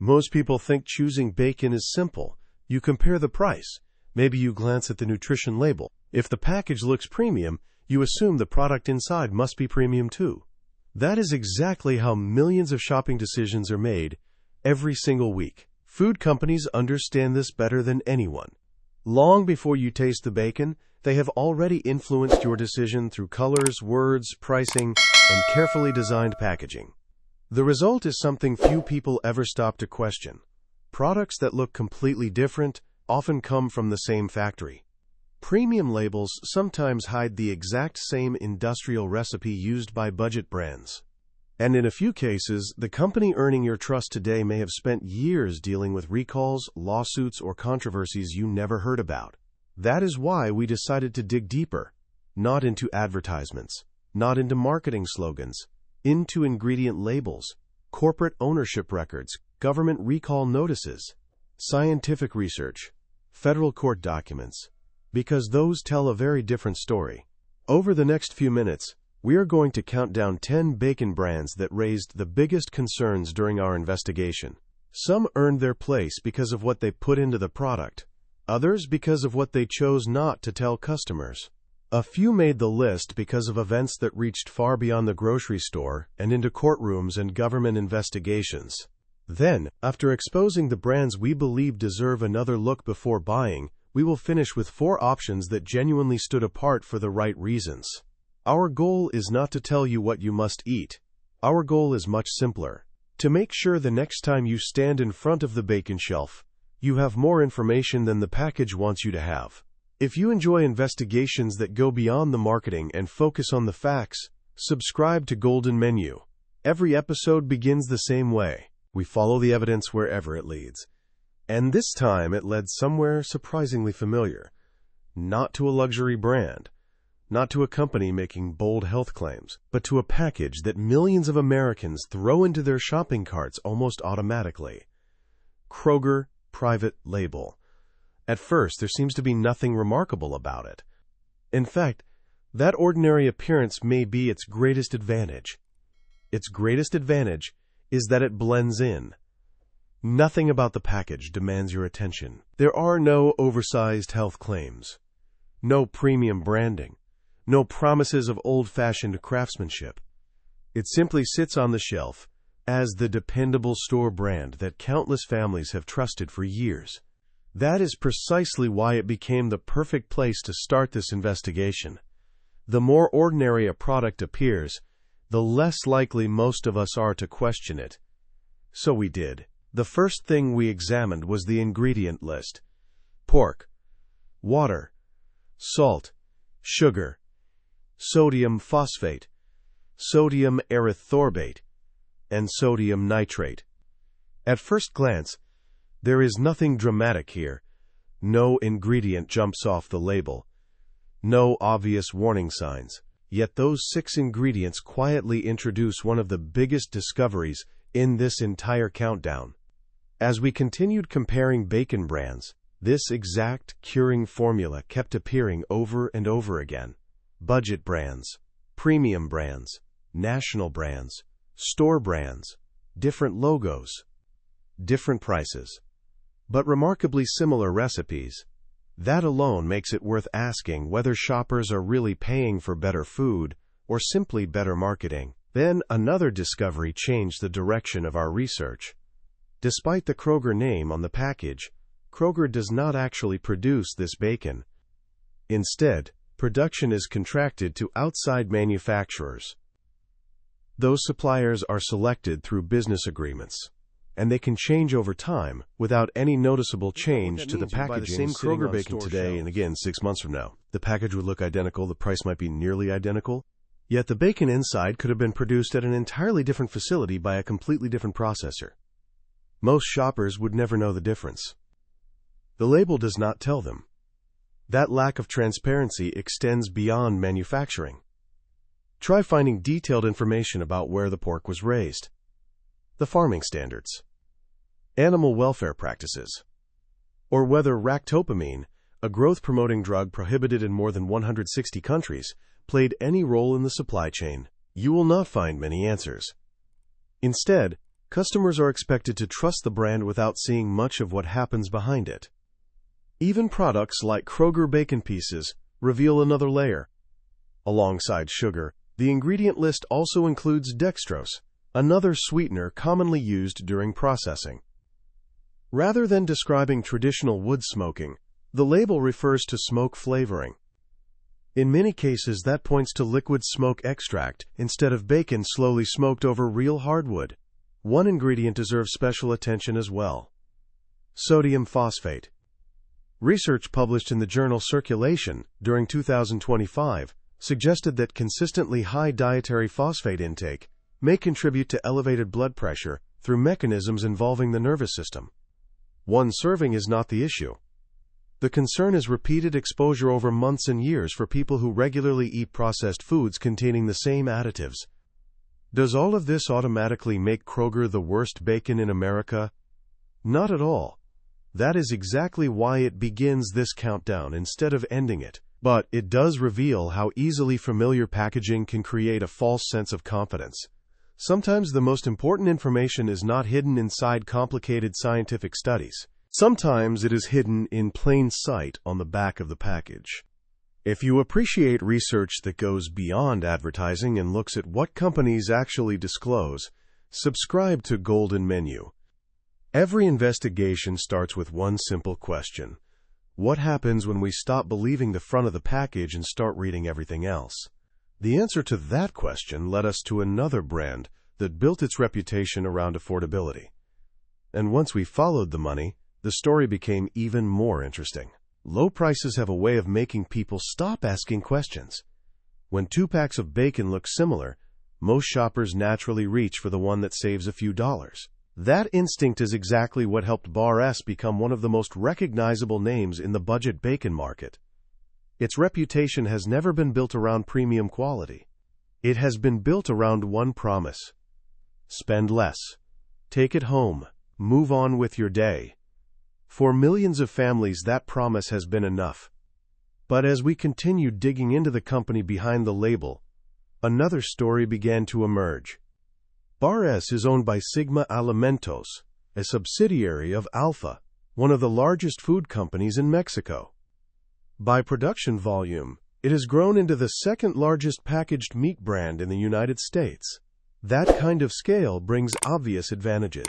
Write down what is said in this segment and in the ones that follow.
Most people think choosing bacon is simple. You compare the price. Maybe you glance at the nutrition label. If the package looks premium, you assume the product inside must be premium too. That is exactly how millions of shopping decisions are made every single week. Food companies understand this better than anyone. Long before you taste the bacon, they have already influenced your decision through colors, words, pricing, and carefully designed packaging. The result is something few people ever stop to question. Products that look completely different often come from the same factory. Premium labels sometimes hide the exact same industrial recipe used by budget brands. And in a few cases, the company earning your trust today may have spent years dealing with recalls, lawsuits, or controversies you never heard about. That is why we decided to dig deeper, not into advertisements, not into marketing slogans, into ingredient labels, corporate ownership records, government recall notices, scientific research, federal court documents, because those tell a very different story. Over the next few minutes, we are going to count down 10 bacon brands that raised the biggest concerns during our investigation. Some earned their place because of what they put into the product, others because of what they chose not to tell customers. A few made the list because of events that reached far beyond the grocery store and into courtrooms and government investigations. Then, after exposing the brands we believe deserve another look before buying, we will finish with 4 options that genuinely stood apart for the right reasons. Our goal is not to tell you what you must eat. Our goal is much simpler. To make sure the next time you stand in front of the bacon shelf, you have more information than the package wants you to have. If you enjoy investigations that go beyond the marketing and focus on the facts, subscribe to Golden Menu. Every episode begins the same way. We follow the evidence wherever it leads. And this time it led somewhere surprisingly familiar. Not to a luxury brand, not to a company making bold health claims, but to a package that millions of Americans throw into their shopping carts almost automatically. Kroger Private Label. At first, there seems to be nothing remarkable about it. In fact, that ordinary appearance may be its greatest advantage. Its greatest advantage is that it blends in. Nothing about the package demands your attention. There are no oversized health claims, no premium branding, no promises of old-fashioned craftsmanship. It simply sits on the shelf as the dependable store brand that countless families have trusted for years. That is precisely why it became the perfect place to start this investigation. The more ordinary a product appears, the less likely most of us are to question it. So we did. The first thing we examined was the ingredient list. Pork, water, salt, sugar, sodium phosphate, sodium erythorbate, and sodium nitrate. At first glance, there is nothing dramatic here. No ingredient jumps off the label. No obvious warning signs. Yet those 6 ingredients quietly introduce one of the biggest discoveries in this entire countdown. As we continued comparing bacon brands, this exact curing formula kept appearing over and over again. Budget brands, premium brands, national brands, store brands, different logos, different prices, but remarkably similar recipes. That alone makes it worth asking whether shoppers are really paying for better food or simply better marketing. Then another discovery changed the direction of our research. Despite the Kroger name on the package, Kroger does not actually produce this bacon. Instead, production is contracted to outside manufacturers. Those suppliers are selected through business agreements, and they can change over time without any noticeable change to the packaging. The same Kroger bacon today and again 6 months from now, the package would look identical, the price might be nearly identical, yet the bacon inside could have been produced at an entirely different facility by a completely different processor. Most shoppers would never know the difference. The label does not tell them. That lack of transparency extends beyond manufacturing. Try finding detailed information about where the pork was raised, the farming standards, animal welfare practices, or whether ractopamine, a growth-promoting drug prohibited in more than 160 countries, played any role in the supply chain. You will not find many answers. Instead, Customers are expected to trust the brand without seeing much of what happens behind it. Even products like Kroger bacon pieces reveal another layer. Alongside sugar, the ingredient list also includes dextrose, another sweetener commonly used during processing. Rather than describing traditional wood smoking, the label refers to smoke flavoring. In many cases, that points to liquid smoke extract instead of bacon slowly smoked over real hardwood. One ingredient deserves special attention as well: sodium phosphate. Research published in the journal Circulation during 2025 suggested that consistently high dietary phosphate intake may contribute to elevated blood pressure through mechanisms involving the nervous system. One serving is not the issue. The concern is repeated exposure over months and years for people who regularly eat processed foods containing the same additives. Does all of this automatically make Kroger the worst bacon in America? Not at all. That is exactly why it begins this countdown instead of ending it. But it does reveal how easily familiar packaging can create a false sense of confidence. Sometimes the most important information is not hidden inside complicated scientific studies. Sometimes it is hidden in plain sight on the back of the package. If you appreciate research that goes beyond advertising and looks at what companies actually disclose, subscribe to Golden Menu. Every investigation starts with one simple question: what happens when we stop believing the front of the package and start reading everything else? The answer to that question led us to another brand that built its reputation around affordability. And once we followed the money, the story became even more interesting. Low prices have a way of making people stop asking questions. When 2 packs of bacon look similar, most shoppers naturally reach for the one that saves a few dollars. That instinct is exactly what helped Bar S become one of the most recognizable names in the budget bacon market. Its reputation has never been built around premium quality. It has been built around one promise: spend less, take it home, move on with your day. For millions of families, that promise has been enough. But as we continued digging into the company behind the label, another story began to emerge. Bar S is owned by Sigma Alimentos, a subsidiary of Alfa, one of the largest food companies in Mexico. By production volume, it has grown into the second largest packaged meat brand in the United States. That kind of scale brings obvious advantages: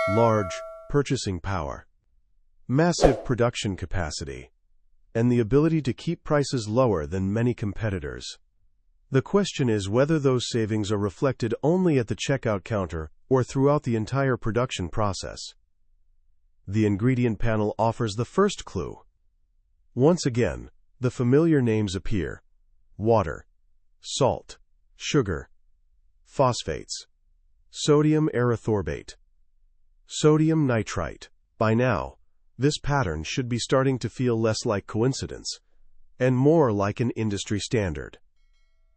large purchasing power, massive production capacity, and the ability to keep prices lower than many competitors. The question is whether those savings are reflected only at the checkout counter or throughout the entire production process. The ingredient panel offers the first clue. Once again, the familiar names appear: water, salt, sugar, phosphates, sodium erythorbate, sodium nitrite. By now, this pattern should be starting to feel less like coincidence and more like an industry standard.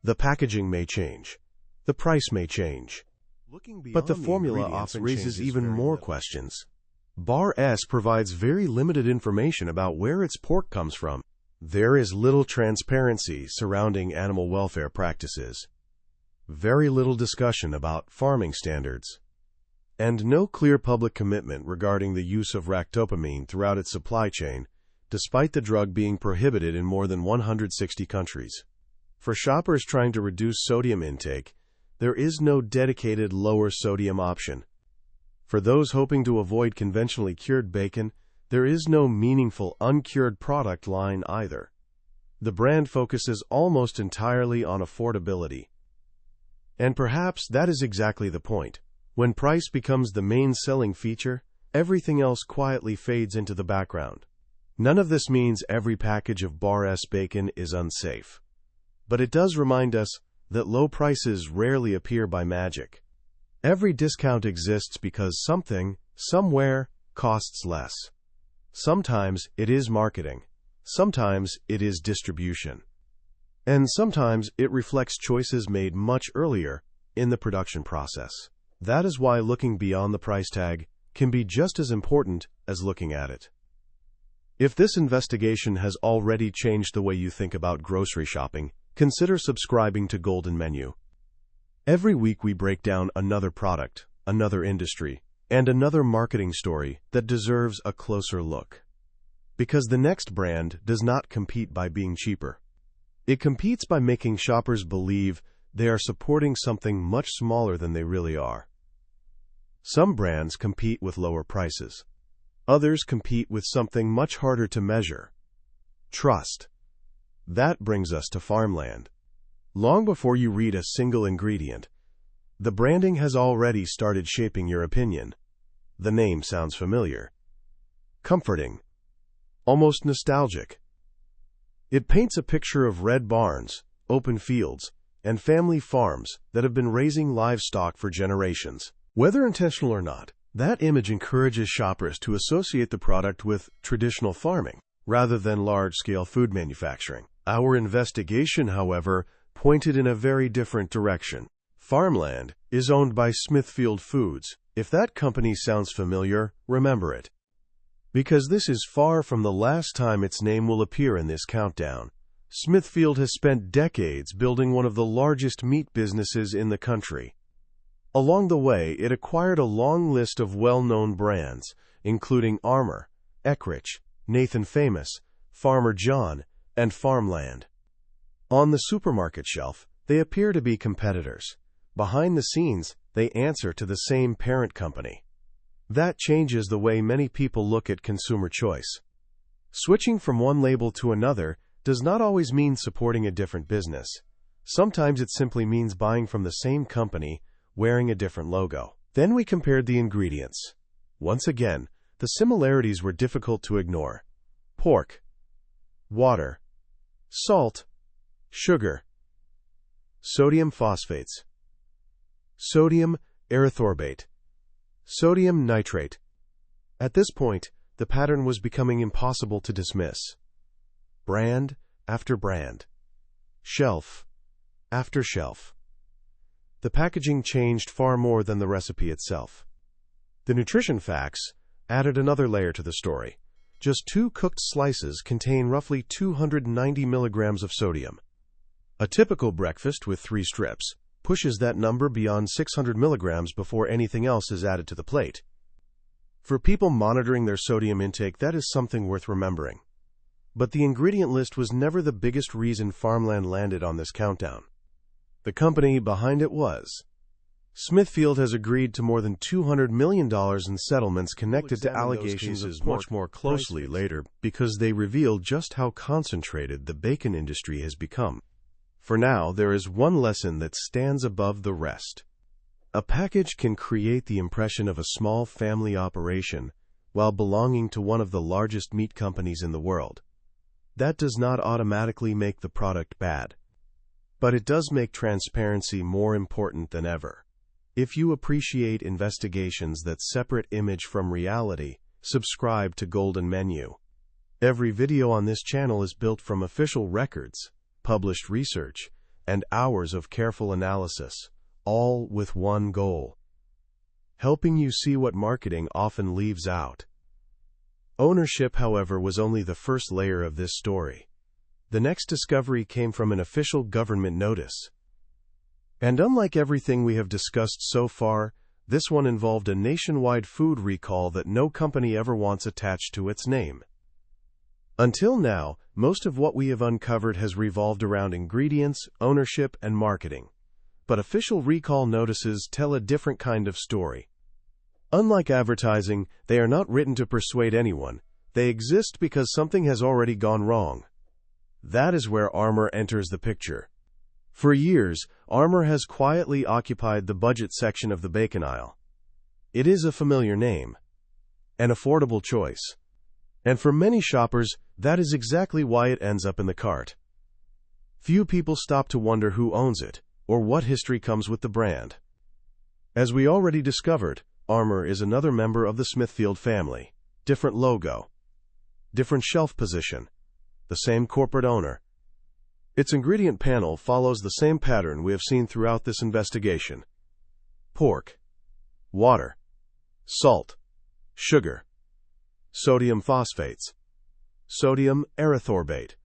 The packaging may change, the price may change, but the formula often raises even more questions. Bar S provides very limited information about where its pork comes from. There is little transparency surrounding animal welfare practices, very little discussion about farming standards, and no clear public commitment regarding the use of ractopamine throughout its supply chain, despite the drug being prohibited in more than 160 countries. For shoppers trying to reduce sodium intake, there is no dedicated lower sodium option. For those hoping to avoid conventionally cured bacon, there is no meaningful uncured product line either. The brand focuses almost entirely on affordability. And perhaps that is exactly the point. When price becomes the main selling feature, everything else quietly fades into the background. None of this means every package of Bar S bacon is unsafe. But it does remind us that low prices rarely appear by magic. Every discount exists because something, somewhere, costs less. Sometimes it is marketing. Sometimes it is distribution. And sometimes it reflects choices made much earlier in the production process. That is why looking beyond the price tag can be just as important as looking at it. If this investigation has already changed the way you think about grocery shopping, consider subscribing to Golden Menu. Every week we break down another product, another industry, and another marketing story that deserves a closer look. Because the next brand does not compete by being cheaper. It competes by making shoppers believe they are supporting something much smaller than they really are. Some brands compete with lower prices. Others compete with something much harder to measure: trust. That brings us to farmland. Long before you read a single ingredient, the branding has already started shaping your opinion. The name sounds familiar. Comforting. Almost nostalgic. It paints a picture of red barns, open fields, and family farms that have been raising livestock for generations. Whether intentional or not, that image encourages shoppers to associate the product with traditional farming rather than large-scale food manufacturing. Our investigation, however, pointed in a very different direction. Farmland is owned by Smithfield Foods. If that company sounds familiar, remember it. Because this is far from the last time its name will appear in this countdown. Smithfield has spent decades building one of the largest meat businesses in the country. Along the way, it acquired a long list of well-known brands, including Armour, Eckrich, Nathan Famous, Farmer John, and Farmland. On the supermarket shelf, they appear to be competitors. Behind the scenes, they answer to the same parent company. That changes the way many people look at consumer choice. Switching from one label to another does not always mean supporting a different business. Sometimes it simply means buying from the same company, wearing a different logo. Then we compared the ingredients. Once again, the similarities were difficult to ignore. Pork, water, salt, sugar, sodium phosphates, sodium erythorbate, sodium nitrate. At this point, the pattern was becoming impossible to dismiss. Brand after brand, shelf after shelf. The packaging changed far more than the recipe itself. The nutrition facts added another layer to the story. Just 2 cooked slices contain roughly 290 milligrams of sodium. A typical breakfast with 3 strips pushes that number beyond 600 milligrams before anything else is added to the plate. For people monitoring their sodium intake, that is something worth remembering. But the ingredient list was never the biggest reason Farmland landed on this countdown. The company behind it was. Smithfield has agreed to more than $200 million in settlements connected to allegations much more closely later because they reveal just how concentrated the bacon industry has become. For now, there is one lesson that stands above the rest. A package can create the impression of a small family operation while belonging to one of the largest meat companies in the world. That does not automatically make the product bad. But it does make transparency more important than ever. If you appreciate investigations that separate image from reality, subscribe to Golden Menu. Every video on this channel is built from official records, published research, and hours of careful analysis, all with one goal: helping you see what marketing often leaves out. Ownership, however, was only the first layer of this story. The next discovery came from an official government notice. And unlike everything we have discussed so far, this one involved a nationwide food recall that no company ever wants attached to its name. Until now, most of what we have uncovered has revolved around ingredients, ownership, and marketing. But official recall notices tell a different kind of story. Unlike advertising, they are not written to persuade anyone. They exist because something has already gone wrong. That is where Armour enters the picture. For years, Armour has quietly occupied the budget section of the bacon aisle. It is a familiar name, an affordable choice. And for many shoppers, that is exactly why it ends up in the cart. Few people stop to wonder who owns it, or what history comes with the brand. As we already discovered, Armour is another member of the Smithfield family. Different logo, different shelf position, the same corporate owner. Its ingredient panel follows the same pattern we have seen throughout this investigation. Pork, water, salt, sugar, sodium phosphates, sodium erythorbate,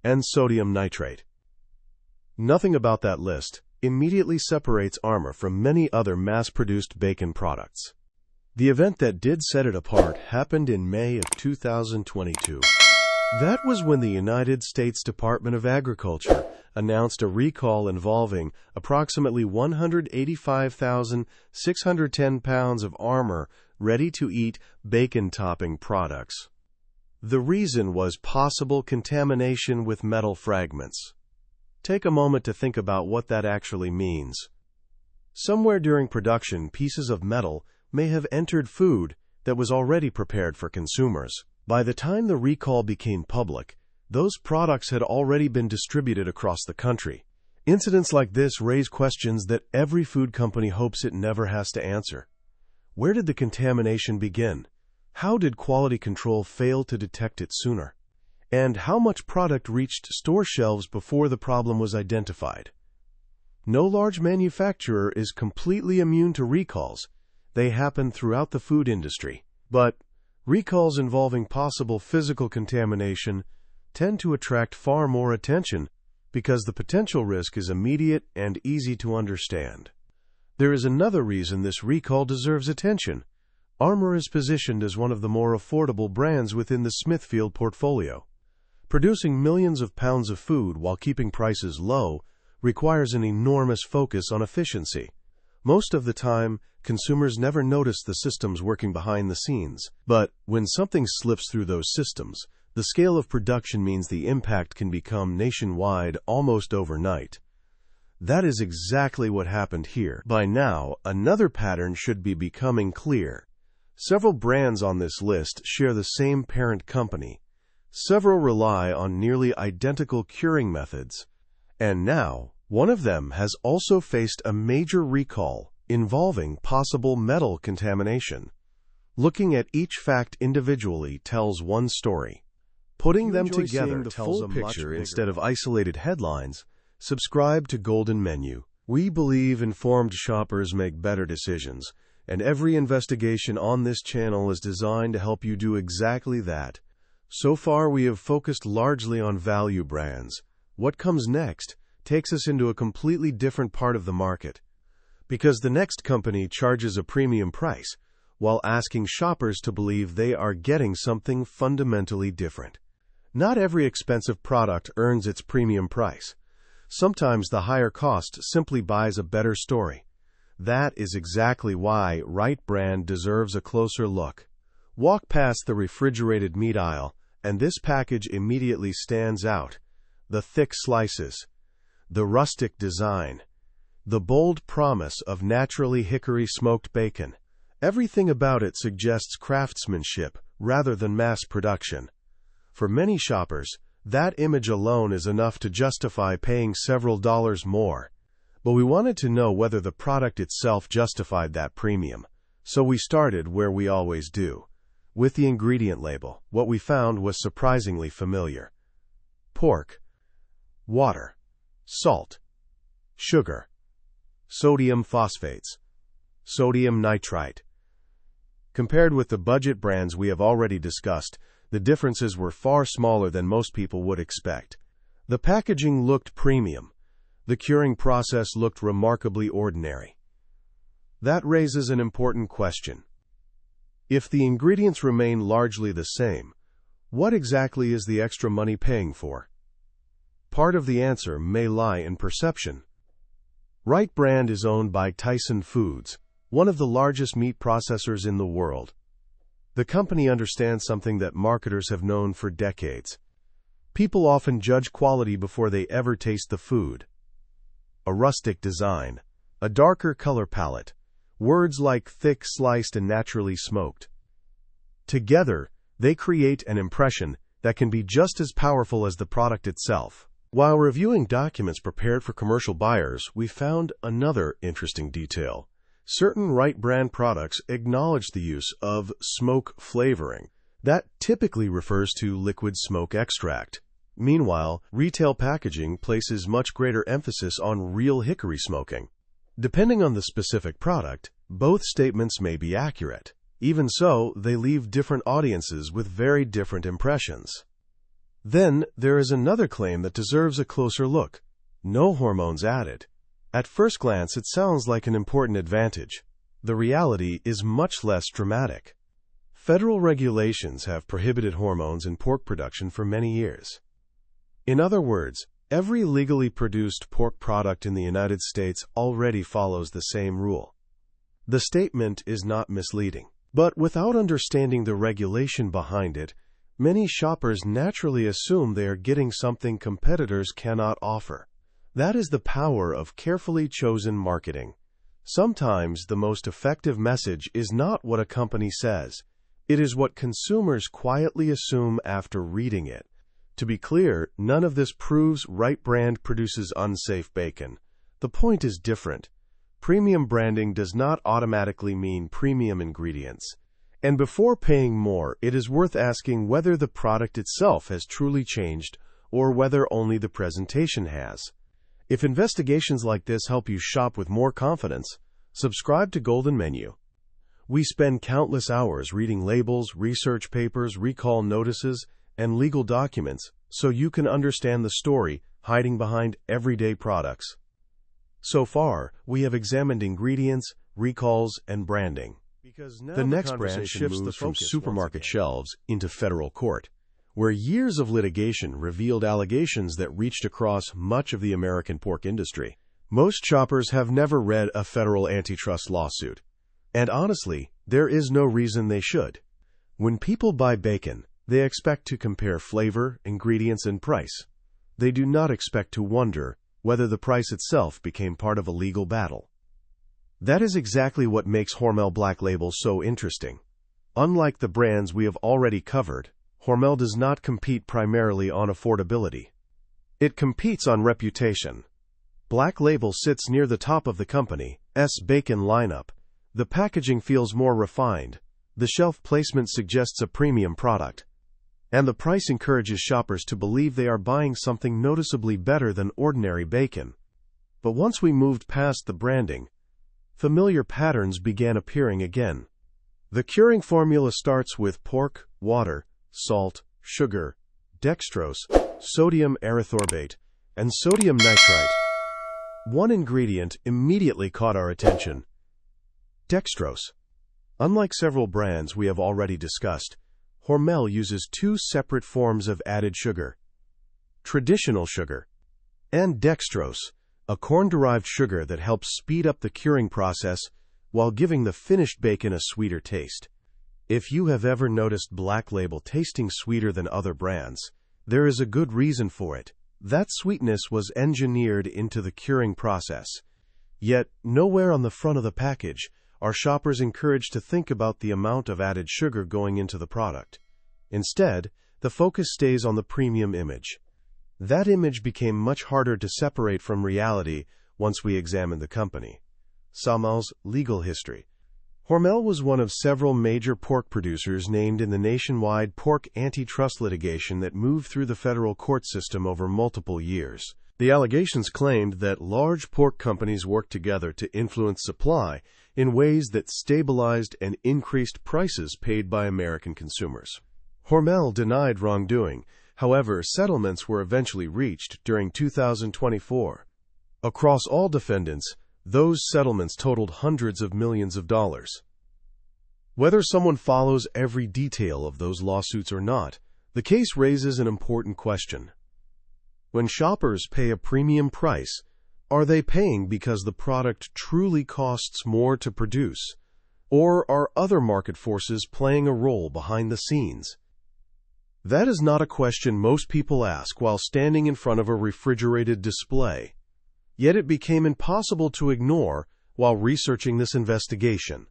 and sodium nitrate. Nothing about that list, immediately separates Armour from many other mass-produced bacon products. The event that did set it apart happened in May of 2022. That was when the United States Department of Agriculture announced a recall involving approximately 185,610 pounds of Armour ready-to-eat bacon-topping products. The reason was possible contamination with metal fragments. Take a moment to think about what that actually means. Somewhere during production, pieces of metal may have entered food that was already prepared for consumers. By the time the recall became public, those products had already been distributed across the country. Incidents like this raise questions that every food company hopes it never has to answer. Where did the contamination begin? How did quality control fail to detect it sooner? And how much product reached store shelves before the problem was identified? No large manufacturer is completely immune to recalls. They happen throughout the food industry. But recalls involving possible physical contamination tend to attract far more attention because the potential risk is immediate and easy to understand. There is another reason this recall deserves attention. Armour is positioned as one of the more affordable brands within the Smithfield portfolio. Producing millions of pounds of food while keeping prices low requires an enormous focus on efficiency. Most of the time, consumers never notice the systems working behind the scenes. But when something slips through those systems, the scale of production means the impact can become nationwide almost overnight. That is exactly what happened here. By now, another pattern should be becoming clear. Several brands on this list share the same parent company. Several rely on nearly identical curing methods. And now, one of them has also faced a major recall involving possible metal contamination. Looking at each fact individually tells one story. Putting them together tells a picture instead of isolated headlines. Subscribe to Golden Menu. We believe informed shoppers make better decisions, and every investigation on this channel is designed to help you do exactly that. So far, we have focused largely on value brands. What comes next takes us into a completely different part of the market, because the next company charges a premium price while asking shoppers to believe they are getting something fundamentally different. Not every expensive product earns its premium price. Sometimes the higher cost simply buys a better story. That is exactly why Wright Brand deserves a closer look. Walk past the refrigerated meat aisle, and this package immediately stands out. The thick slices, the rustic design, the bold promise of naturally hickory-smoked bacon. Everything about it suggests craftsmanship rather than mass production. For many shoppers, that image alone is enough to justify paying several dollars more. But we wanted to know whether the product itself justified that premium. So we started where we always do, with the ingredient label. What we found was surprisingly familiar. Pork, water, salt, sugar, sodium phosphates, sodium nitrite. Compared with the budget brands we have already discussed, the differences were far smaller than most people would expect. The packaging looked premium. The curing process looked remarkably ordinary. That raises an important question. If the ingredients remain largely the same, what exactly is the extra money paying for? Part of the answer may lie in perception. Wright Brand is owned by Tyson Foods, one of the largest meat processors in the world. The company understands something that marketers have known for decades. People often judge quality before they ever taste the food. A rustic design, a darker color palette, words like thick sliced and naturally smoked. Together, they create an impression that can be just as powerful as the product itself. While reviewing documents prepared for commercial buyers, we found another interesting detail. Certain Wright Brand products acknowledge the use of smoke flavoring. That typically refers to liquid smoke extract. Meanwhile, retail packaging places much greater emphasis on real hickory smoking. Depending on the specific product, both statements may be accurate. Even so, they leave different audiences with very different impressions. Then, there is another claim that deserves a closer look. No hormones added. At first glance, it sounds like an important advantage. The reality is much less dramatic. Federal regulations have prohibited hormones in pork production for many years. In other words, every legally produced pork product in the United States already follows the same rule. The statement is not misleading, but without understanding the regulation behind it, many shoppers naturally assume they are getting something competitors cannot offer. That is the power of carefully chosen marketing. Sometimes the most effective message is not what a company says. It is what consumers quietly assume after reading it. To be clear, none of this proves right brand produces unsafe bacon. The point is different. Premium branding does not automatically mean premium ingredients. And before paying more, it is worth asking whether the product itself has truly changed or whether only the presentation has. If investigations like this help you shop with more confidence, subscribe to Golden Menu. We spend countless hours reading labels, research papers, recall notices, and legal documents so you can understand the story hiding behind everyday products. So far, we have examined ingredients, recalls, and branding. The next brand shifts the focus from supermarket shelves into federal court, where years of litigation revealed allegations that reached across much of the American pork industry. Most shoppers have never read a federal antitrust lawsuit. And honestly, there is no reason they should. When people buy bacon, they expect to compare flavor, ingredients, and price. They do not expect to wonder whether the price itself became part of a legal battle. That is exactly what makes Hormel Black Label so interesting. Unlike the brands we have already covered, Hormel does not compete primarily on affordability. It competes on reputation. Black Label sits near the top of the company's bacon lineup. The packaging feels more refined, the shelf placement suggests a premium product, and the price encourages shoppers to believe they are buying something noticeably better than ordinary bacon. But once we moved past the branding, familiar patterns began appearing again. The curing formula starts with pork, water, salt, sugar, dextrose, sodium erythorbate, and sodium nitrite. One ingredient immediately caught our attention: dextrose. Unlike several brands we have already discussed, Hormel uses two separate forms of added sugar: traditional sugar and dextrose, a corn-derived sugar that helps speed up the curing process while giving the finished bacon a sweeter taste. If you have ever noticed Black Label tasting sweeter than other brands, there is a good reason for it. That sweetness was engineered into the curing process. Yet, nowhere on the front of the package are shoppers encouraged to think about the amount of added sugar going into the product. Instead, the focus stays on the premium image. That image became much harder to separate from reality once we examined the company. Hormel's legal history. Hormel was one of several major pork producers named in the nationwide pork antitrust litigation that moved through the federal court system over multiple years. The allegations claimed that large pork companies worked together to influence supply in ways that stabilized and increased prices paid by American consumers. Hormel denied wrongdoing. However, settlements were eventually reached during 2024. Across all defendants, those settlements totaled hundreds of millions of dollars. Whether someone follows every detail of those lawsuits or not, the case raises an important question. When shoppers pay a premium price, are they paying because the product truly costs more to produce, or are other market forces playing a role behind the scenes? That is not a question most people ask while standing in front of a refrigerated display. Yet it became impossible to ignore while researching this investigation.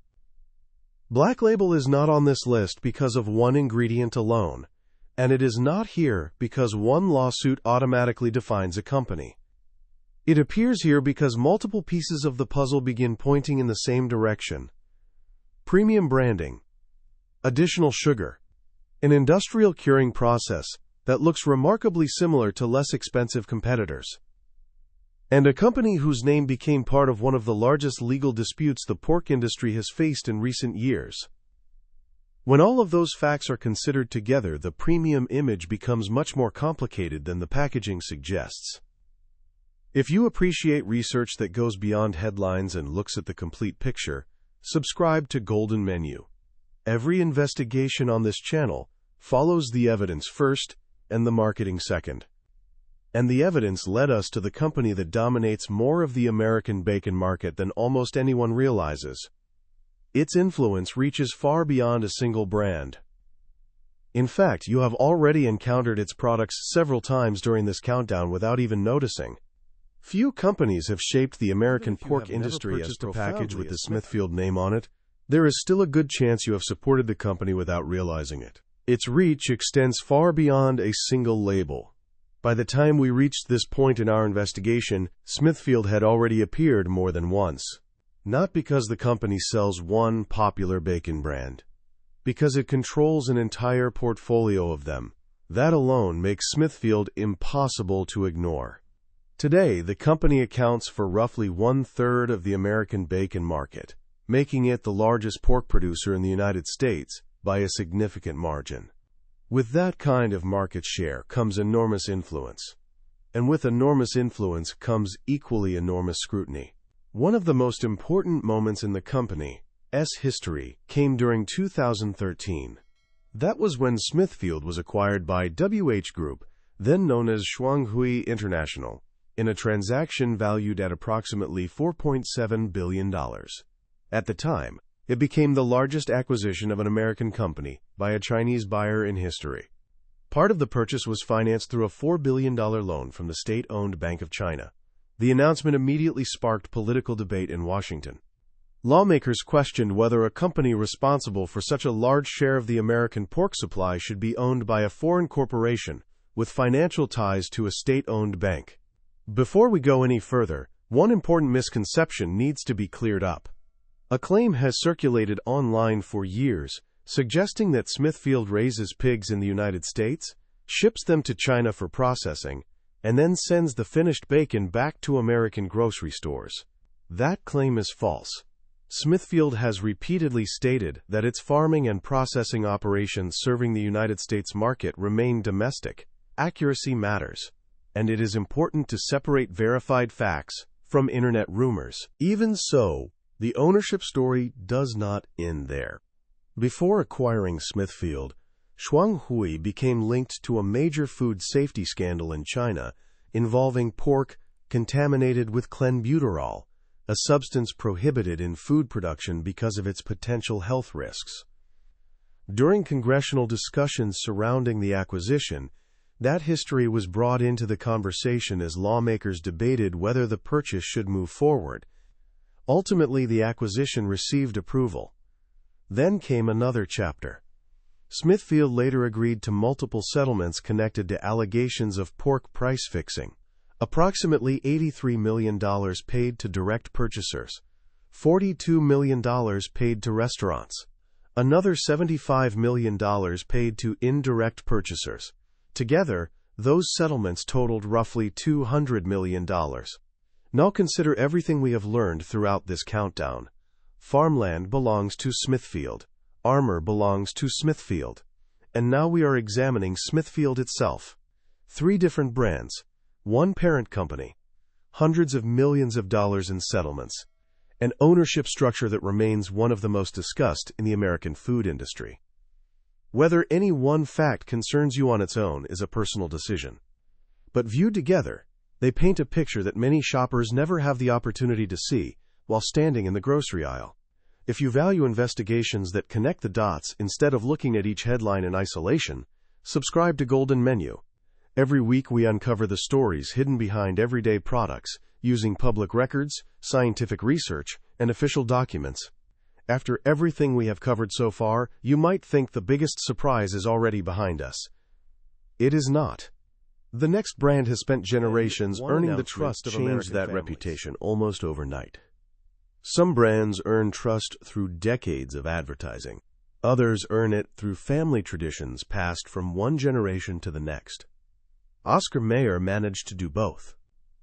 Black Label is not on this list because of one ingredient alone, and it is not here because one lawsuit automatically defines a company. It appears here because multiple pieces of the puzzle begin pointing in the same direction: premium branding, additional sugar, an industrial curing process that looks remarkably similar to less expensive competitors, and a company whose name became part of one of the largest legal disputes the pork industry has faced in recent years. When all of those facts are considered together, the premium image becomes much more complicated than the packaging suggests. If you appreciate research that goes beyond headlines and looks at the complete picture, subscribe to Golden Menu. Every investigation on this channel follows the evidence first and the marketing second. And the evidence led us to the company that dominates more of the American bacon market than almost anyone realizes. Its influence reaches far beyond a single brand. In fact, you have already encountered its products several times during this countdown without even noticing. Few companies have shaped the American pork industry as a package with the Smithfield name on it. There is still a good chance you have supported the company without realizing it. Its reach extends far beyond a single label. By the time we reached this point in our investigation, Smithfield had already appeared more than once. Not because the company sells one popular bacon brand, because it controls an entire portfolio of them. That alone makes Smithfield impossible to ignore. Today, the company accounts for roughly 1/3 of the American bacon market, making it the largest pork producer in the United States by a significant margin. With that kind of market share comes enormous influence. And with enormous influence comes equally enormous scrutiny. One of the most important moments in the company's history came during 2013. That was when Smithfield was acquired by WH Group, then known as Shuanghui International, in a transaction valued at approximately $4.7 billion. At the time, it became the largest acquisition of an American company by a Chinese buyer in history. Part of the purchase was financed through a $4 billion loan from the state-owned Bank of China. The announcement immediately sparked political debate in Washington. Lawmakers questioned whether a company responsible for such a large share of the American pork supply should be owned by a foreign corporation with financial ties to a state-owned bank. Before we go any further, one important misconception needs to be cleared up. A claim has circulated online for years, suggesting that Smithfield raises pigs in the United States, ships them to China for processing, and then sends the finished bacon back to American grocery stores. That claim is false. Smithfield has repeatedly stated that its farming and processing operations serving the United States market remain domestic. Accuracy matters, and it is important to separate verified facts from internet rumors. Even so, the ownership story does not end there. Before acquiring Smithfield, Shuanghui became linked to a major food safety scandal in China involving pork contaminated with clenbuterol, a substance prohibited in food production because of its potential health risks. During congressional discussions surrounding the acquisition, that history was brought into the conversation as lawmakers debated whether the purchase should move forward. Ultimately, the acquisition received approval. Then came another chapter. Smithfield later agreed to multiple settlements connected to allegations of pork price fixing. Approximately $83 million paid to direct purchasers, $42 million paid to restaurants, another $75 million paid to indirect purchasers. Together, those settlements totaled roughly $200 million. Now consider everything we have learned throughout this countdown. Farmland belongs to Smithfield. Armor belongs to Smithfield. And now we are examining Smithfield itself. 3 different brands, one parent company, hundreds of millions of dollars in settlements, an ownership structure that remains one of the most discussed in the American food industry. Whether any one fact concerns you on its own is a personal decision. But viewed together, they paint a picture that many shoppers never have the opportunity to see while standing in the grocery aisle. If you value investigations that connect the dots instead of looking at each headline in isolation, subscribe to Golden Menu. Every week we uncover the stories hidden behind everyday products using public records, scientific research, and official documents. After everything we have covered so far, you might think the biggest surprise is already behind us. It is not. The next brand has spent generations earning the trust of American families. Changed that reputation almost overnight. Some brands earn trust through decades of advertising. Others earn it through family traditions passed from one generation to the next. Oscar Mayer managed to do both.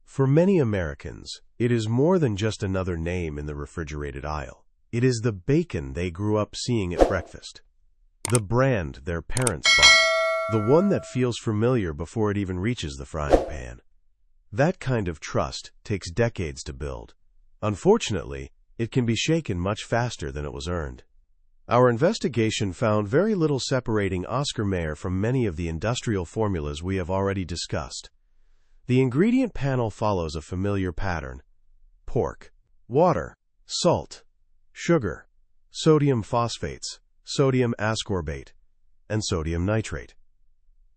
For many Americans, it is more than just another name in the refrigerated aisle. It is the bacon they grew up seeing at breakfast. The brand their parents bought. The one that feels familiar before it even reaches the frying pan. That kind of trust takes decades to build. Unfortunately, it can be shaken much faster than it was earned. Our investigation found very little separating Oscar Mayer from many of the industrial formulas we have already discussed. The ingredient panel follows a familiar pattern: pork, water, salt, sugar, sodium phosphates, sodium ascorbate, and sodium nitrate.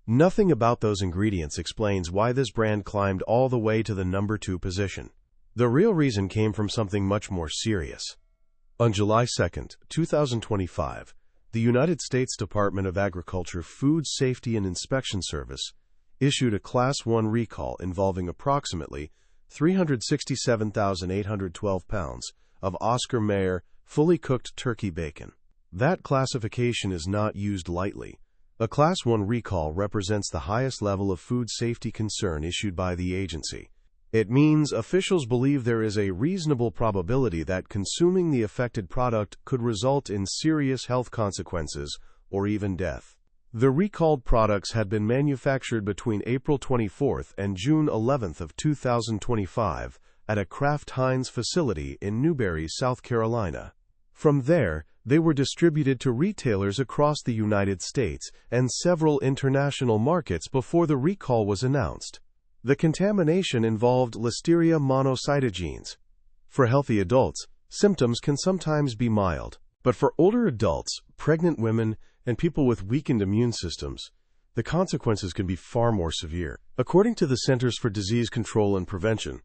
Nothing about those ingredients explains why this brand climbed all the way to the number 2 position. The real reason came from something much more serious. On July 2, 2025, the United States Department of Agriculture Food Safety and Inspection Service issued a Class 1 recall involving approximately 367,812 pounds of Oscar Mayer fully cooked turkey bacon. That classification is not used lightly. A Class 1 recall represents the highest level of food safety concern issued by the agency. It means officials believe there is a reasonable probability that consuming the affected product could result in serious health consequences or even death. The recalled products had been manufactured between April 24 and June 11 of 2025 at a Kraft Heinz facility in Newberry, South Carolina. From there, they were distributed to retailers across the United States and several international markets before the recall was announced. The contamination involved Listeria monocytogenes. For healthy adults, symptoms can sometimes be mild, but for older adults, pregnant women, and people with weakened immune systems, the consequences can be far more severe. According to the Centers for Disease Control and Prevention,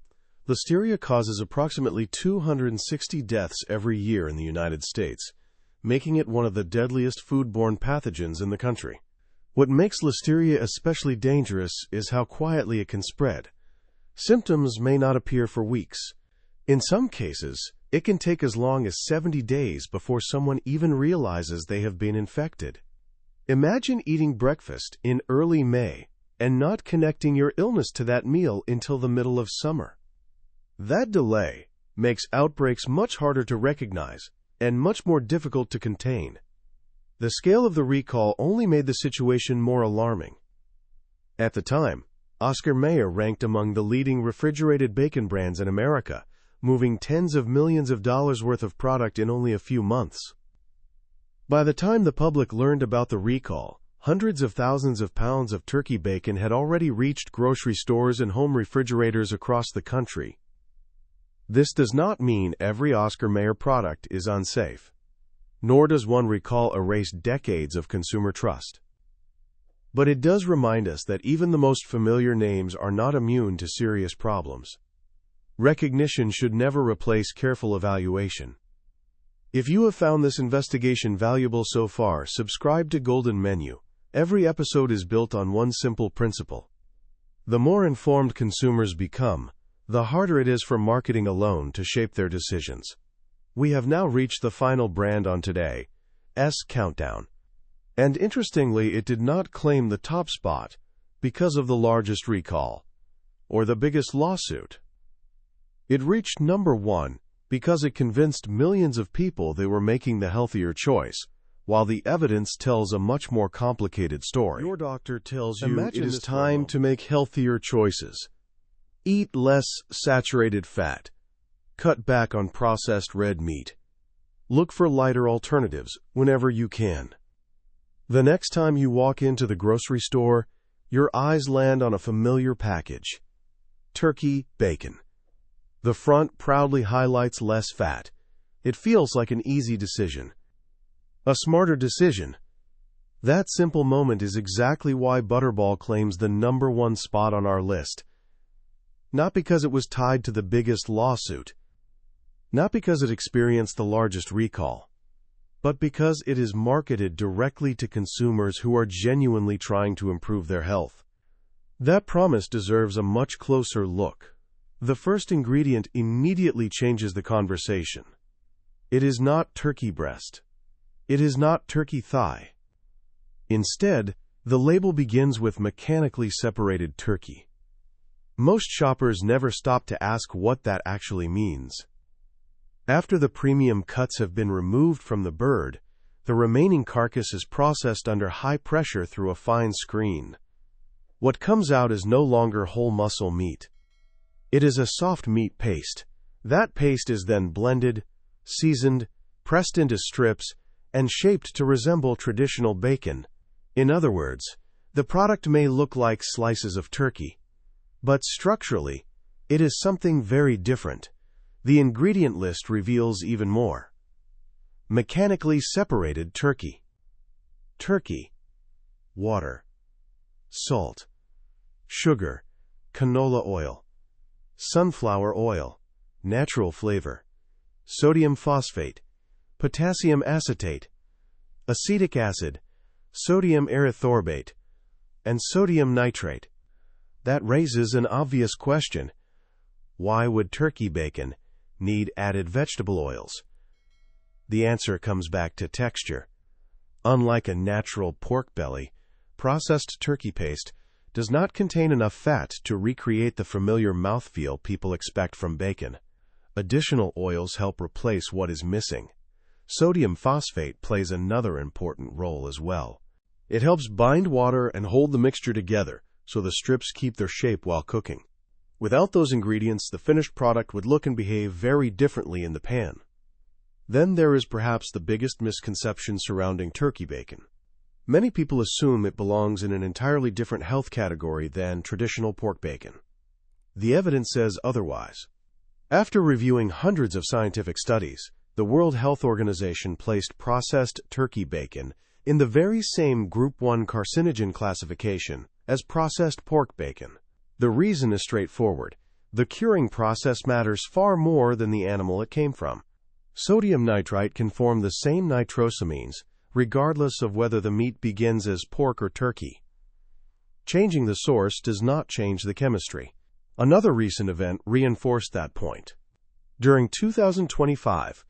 Listeria causes approximately 260 deaths every year in the United States, making it one of the deadliest foodborne pathogens in the country. What makes Listeria especially dangerous is how quietly it can spread. Symptoms may not appear for weeks. In some cases, it can take as long as 70 days before someone even realizes they have been infected. Imagine eating breakfast in early May and not connecting your illness to that meal until the middle of summer. That delay makes outbreaks much harder to recognize and much more difficult to contain. The scale of the recall only made the situation more alarming. At the time, Oscar Mayer ranked among the leading refrigerated bacon brands in America, moving tens of millions of dollars worth of product in only a few months. By the time the public learned about the recall, hundreds of thousands of pounds of turkey bacon had already reached grocery stores and home refrigerators across the country. This does not mean every Oscar Mayer product is unsafe. Nor does one recall erase decades of consumer trust. But it does remind us that even the most familiar names are not immune to serious problems. Recognition should never replace careful evaluation. If you have found this investigation valuable so far, subscribe to Golden Menu. Every episode is built on one simple principle. The more informed consumers become, the harder it is for marketing alone to shape their decisions. We have now reached the final brand on today's countdown. And interestingly, it did not claim the top spot because of the largest recall or the biggest lawsuit. It reached number 1 because it convinced millions of people they were making the healthier choice, while the evidence tells a much more complicated story. Your doctor tells you it is time to make healthier choices. Eat less saturated fat. Cut back on processed red meat. Look for lighter alternatives whenever you can. The next time you walk into the grocery store, your eyes land on a familiar package. Turkey bacon. The front proudly highlights less fat. It feels like an easy decision. A smarter decision. That simple moment is exactly why Butterball claims the number 1 spot on our list. Not because it was tied to the biggest lawsuit. Not because it experienced the largest recall, but because it is marketed directly to consumers who are genuinely trying to improve their health. That promise deserves a much closer look. The first ingredient immediately changes the conversation. It is not turkey breast. It is not turkey thigh. Instead, the label begins with mechanically separated turkey. Most shoppers never stop to ask what that actually means. After the premium cuts have been removed from the bird, the remaining carcass is processed under high pressure through a fine screen. What comes out is no longer whole muscle meat. It is a soft meat paste. That paste is then blended, seasoned, pressed into strips, and shaped to resemble traditional bacon. In other words, the product may look like slices of turkey, but structurally, it is something very different. The ingredient list reveals even more. Mechanically separated turkey. Turkey, water, salt, sugar, canola oil, sunflower oil, natural flavor, sodium phosphate, potassium acetate, acetic acid, sodium erythorbate, and sodium nitrate. That raises an obvious question. Why would turkey bacon need added vegetable oils? The answer comes back to texture. Unlike a natural pork belly, processed turkey paste does not contain enough fat to recreate the familiar mouthfeel people expect from bacon. Additional oils help replace what is missing. Sodium phosphate plays another important role as well. It helps bind water and hold the mixture together so the strips keep their shape while cooking. Without those ingredients, the finished product would look and behave very differently in the pan. Then there is perhaps the biggest misconception surrounding turkey bacon. Many people assume it belongs in an entirely different health category than traditional pork bacon. The evidence says otherwise. After reviewing hundreds of scientific studies, the World Health Organization placed processed turkey bacon in the very same Group 1 carcinogen classification as processed pork bacon. The reason is straightforward. The curing process matters far more than the animal it came from. Sodium nitrite can form the same nitrosamines, regardless of whether the meat begins as pork or turkey. Changing the source does not change the chemistry. Another recent event reinforced that point. During 2025,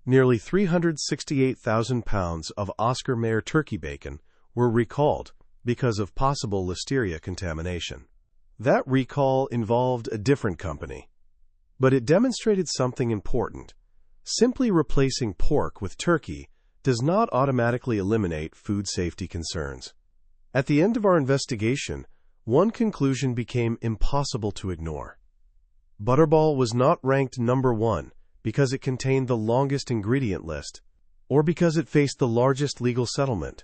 nearly 368,000 pounds of Oscar Mayer turkey bacon were recalled because of possible listeria contamination. That recall involved a different company, but it demonstrated something important. Simply replacing pork with turkey does not automatically eliminate food safety concerns. At the end of our investigation, one conclusion became impossible to ignore. Butterball was not ranked number 1 because it contained the longest ingredient list, or because it faced the largest legal settlement.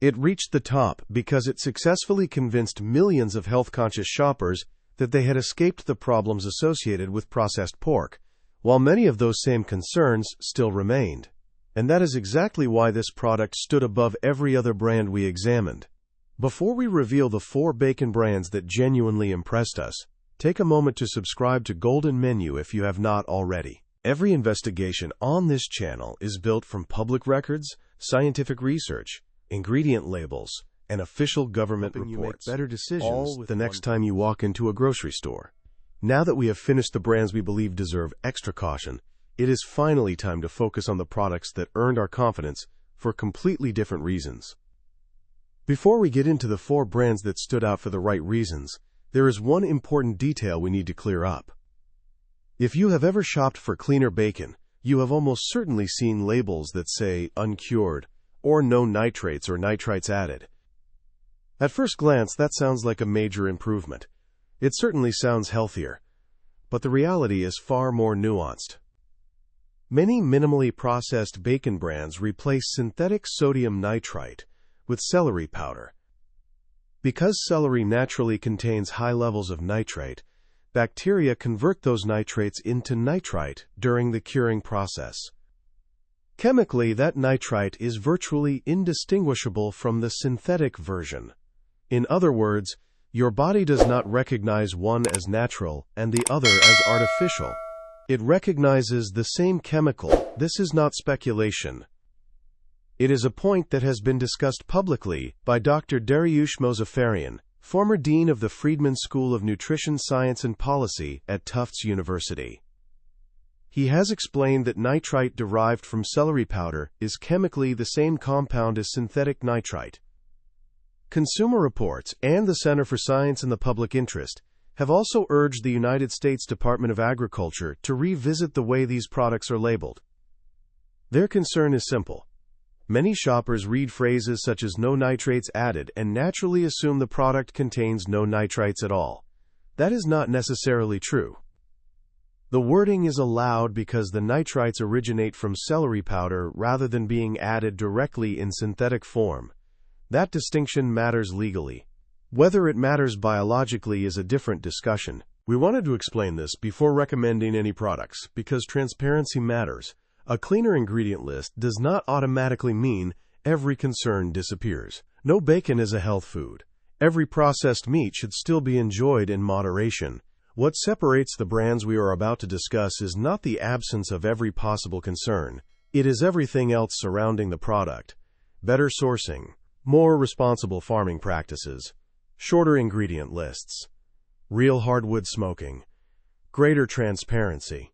It reached the top because it successfully convinced millions of health-conscious shoppers that they had escaped the problems associated with processed pork, while many of those same concerns still remained. And that is exactly why this product stood above every other brand we examined. Before we reveal the 4 bacon brands that genuinely impressed us, take a moment to subscribe to Golden Menu if you have not already. Every investigation on this channel is built from public records, scientific research, ingredient labels, and official government reports. You make better decisions the next time you walk into a grocery store. Now that we have finished the brands we believe deserve extra caution, it is finally time to focus on the products that earned our confidence for completely different reasons. Before we get into the 4 brands that stood out for the right reasons, there is one important detail we need to clear up. If you have ever shopped for cleaner bacon, you have almost certainly seen labels that say uncured or no nitrates or nitrites added. At first glance, that sounds like a major improvement. It certainly sounds healthier, but the reality is far more nuanced. Many minimally processed bacon brands replace synthetic sodium nitrite with celery powder. Because celery naturally contains high levels of nitrate, bacteria convert those nitrates into nitrite during the curing process. Chemically, that nitrite is virtually indistinguishable from the synthetic version. In other words, your body does not recognize one as natural and the other as artificial. It recognizes the same chemical. This is not speculation. It is a point that has been discussed publicly by Dr. Dariush Mozaffarian, former dean of the Friedman School of Nutrition Science and Policy at Tufts University. He has explained that nitrite derived from celery powder is chemically the same compound as synthetic nitrite. Consumer Reports and the Center for Science in the Public Interest have also urged the United States Department of Agriculture to revisit the way these products are labeled. Their concern is simple. Many shoppers read phrases such as no nitrates added and naturally assume the product contains no nitrites at all. That is not necessarily true. The wording is allowed because the nitrites originate from celery powder rather than being added directly in synthetic form. That distinction matters legally. Whether it matters biologically is a different discussion. We wanted to explain this before recommending any products because transparency matters. A cleaner ingredient list does not automatically mean every concern disappears. No bacon is a health food. Every processed meat should still be enjoyed in moderation. What separates the brands we are about to discuss is not the absence of every possible concern. It is everything else surrounding the product. Better sourcing, more responsible farming practices, shorter ingredient lists, real hardwood smoking, greater transparency,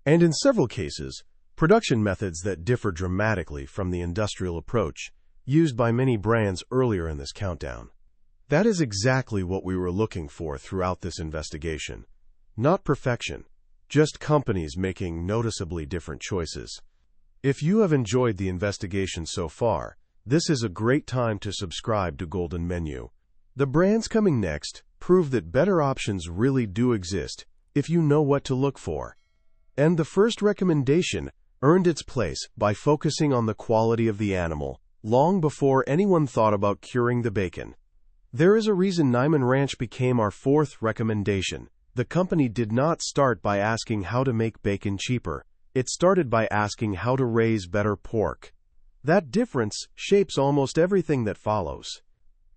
and in several cases, production methods that differ dramatically from the industrial approach used by many brands earlier in this countdown. That is exactly what we were looking for throughout this investigation. Not perfection, just companies making noticeably different choices. If you have enjoyed the investigation so far, this is a great time to subscribe to Golden Menu. The brands coming next prove that better options really do exist if you know what to look for. And the first recommendation earned its place by focusing on the quality of the animal, long before anyone thought about curing the bacon. There is a reason Niman Ranch became our fourth recommendation. The company did not start by asking how to make bacon cheaper. It started by asking how to raise better pork. That difference shapes almost everything that follows.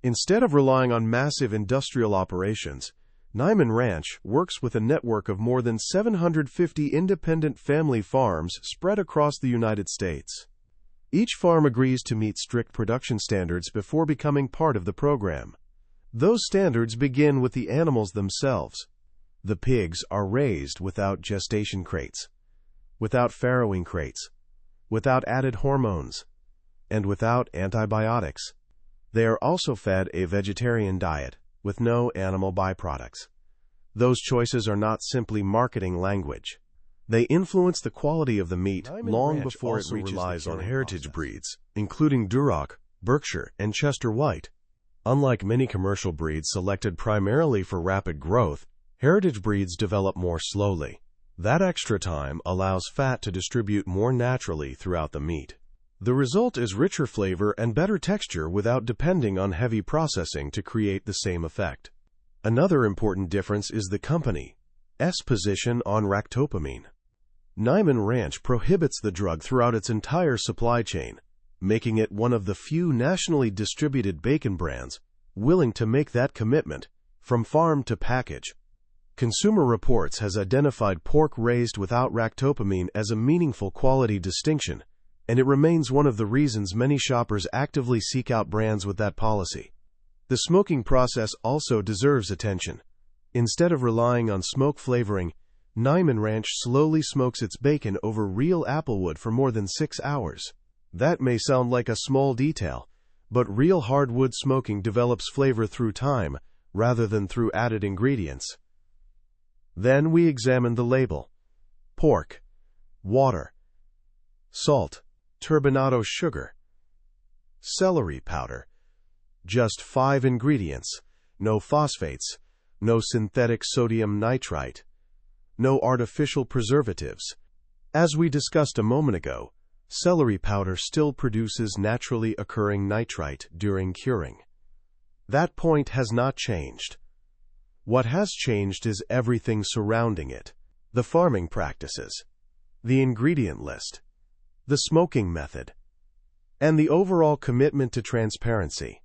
Instead of relying on massive industrial operations, Niman Ranch works with a network of more than 750 independent family farms spread across the United States. Each farm agrees to meet strict production standards before becoming part of the program. Those standards begin with the animals themselves. The pigs are raised without gestation crates, without farrowing crates, without added hormones, and without antibiotics. They are also fed a vegetarian diet with no animal byproducts. Those choices are not simply marketing language. They influence the quality of the meat long before it relies on heritage breeds, including Duroc, Berkshire, and Chester White. Unlike many commercial breeds selected primarily for rapid growth, heritage breeds develop more slowly. That extra time allows fat to distribute more naturally throughout the meat. The result is richer flavor and better texture without depending on heavy processing to create the same effect. Another important difference is the company's position on ractopamine. Niman Ranch prohibits the drug throughout its entire supply chain, making it one of the few nationally distributed bacon brands willing to make that commitment from farm to package. Consumer Reports has identified pork raised without ractopamine as a meaningful quality distinction, and it remains one of the reasons many shoppers actively seek out brands with that policy. The smoking process also deserves attention. Instead of relying on smoke flavoring, Niman Ranch slowly smokes its bacon over real applewood for more than 6 hours. That may sound like a small detail, but real hardwood smoking develops flavor through time rather than through added ingredients. Then we examine the label. Pork, water, salt, turbinado sugar, celery powder. Just 5 ingredients. No phosphates, no synthetic sodium nitrite, no artificial preservatives. As we discussed a moment ago, celery powder still produces naturally occurring nitrite during curing. That point has not changed. What has changed is everything surrounding it. The farming practices, the ingredient list, the smoking method, and the overall commitment to transparency.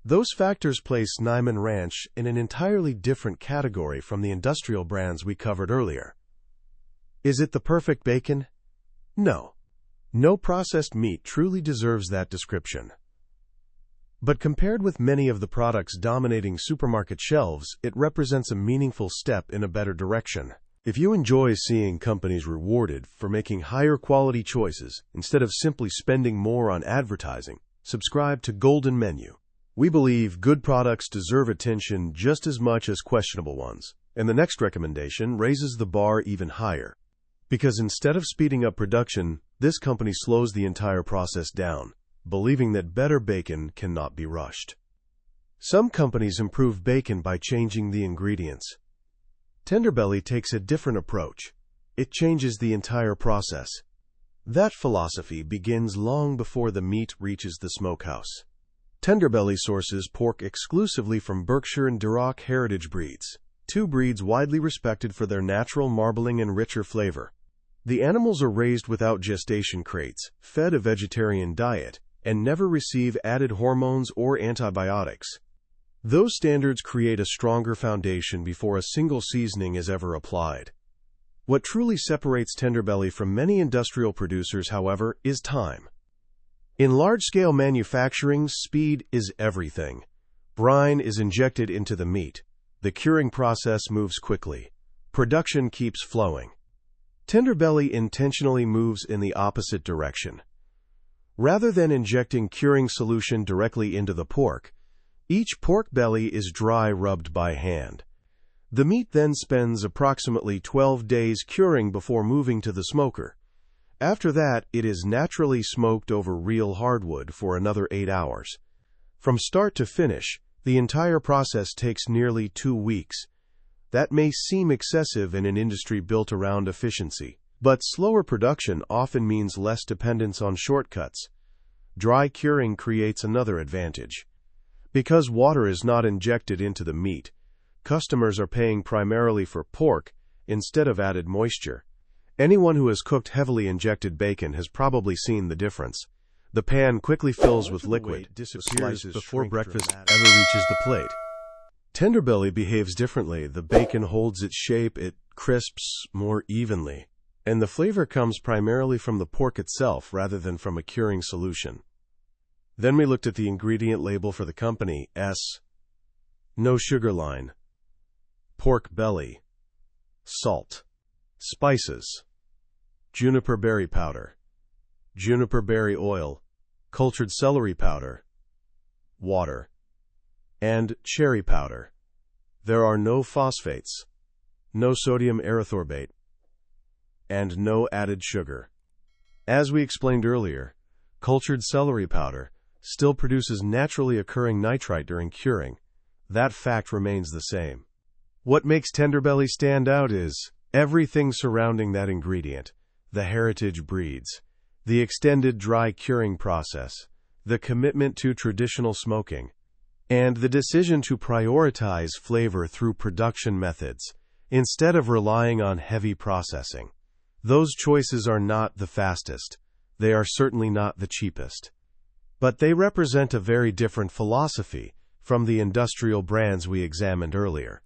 Those factors place Niman Ranch in an entirely different category from the industrial brands we covered earlier. Is it the perfect bacon? No. No processed meat truly deserves that description. But compared with many of the products dominating supermarket shelves, it represents a meaningful step in a better direction. If you enjoy seeing companies rewarded for making higher quality choices instead of simply spending more on advertising, subscribe to Golden Menu. We believe good products deserve attention just as much as questionable ones, and the next recommendation raises the bar even higher. Because instead of speeding up production, this company slows the entire process down, believing that better bacon cannot be rushed. Some companies improve bacon by changing the ingredients. Tenderbelly takes a different approach. it changes the entire process. That philosophy begins long before the meat reaches the smokehouse. Tenderbelly sources pork exclusively from Berkshire and Duroc heritage breeds, two breeds widely respected for their natural marbling and richer flavor. The animals are raised without gestation crates, fed a vegetarian diet, and never receive added hormones or antibiotics. Those standards create a stronger foundation before a single seasoning is ever applied. What truly separates Tenderbelly from many industrial producers, however, is time. In large-scale manufacturing, speed is everything. Brine is injected into the meat. The curing process moves quickly. Production keeps flowing. Tenderbelly intentionally moves in the opposite direction. Rather than injecting curing solution directly into the pork, each pork belly is dry rubbed by hand. The meat then spends approximately 12 days curing before moving to the smoker. After that, it is naturally smoked over real hardwood for another 8 hours. From start to finish, the entire process takes nearly 2 weeks. That may seem excessive in an industry built around efficiency, but slower production often means less dependence on shortcuts. Dry curing creates another advantage. Because water is not injected into the meat, customers are paying primarily for pork instead of added moisture. Anyone who has cooked heavily injected bacon has probably seen the difference. The pan quickly fills with liquid, disappears before breakfast ever reaches the plate. Tenderbelly behaves differently. The bacon holds its shape, it crisps more evenly, and the flavor comes primarily from the pork itself rather than from a curing solution. Then we looked at the ingredient label for the company. No sugar line. Pork belly. Salt. Spices. Juniper berry powder. Juniper berry oil. Cultured celery powder. Water. And cherry powder. There are no phosphates. No sodium erythorbate. And no added sugar. As we explained earlier, cultured celery powder still produces naturally occurring nitrite during curing. That fact remains the same. What makes Tenderbelly stand out is everything surrounding that ingredient: the heritage breeds, the extended dry curing process, the commitment to traditional smoking, and the decision to prioritize flavor through production methods instead of relying on heavy processing. Those choices are not the fastest. They are certainly not the cheapest. But they represent a very different philosophy from the industrial brands we examined earlier.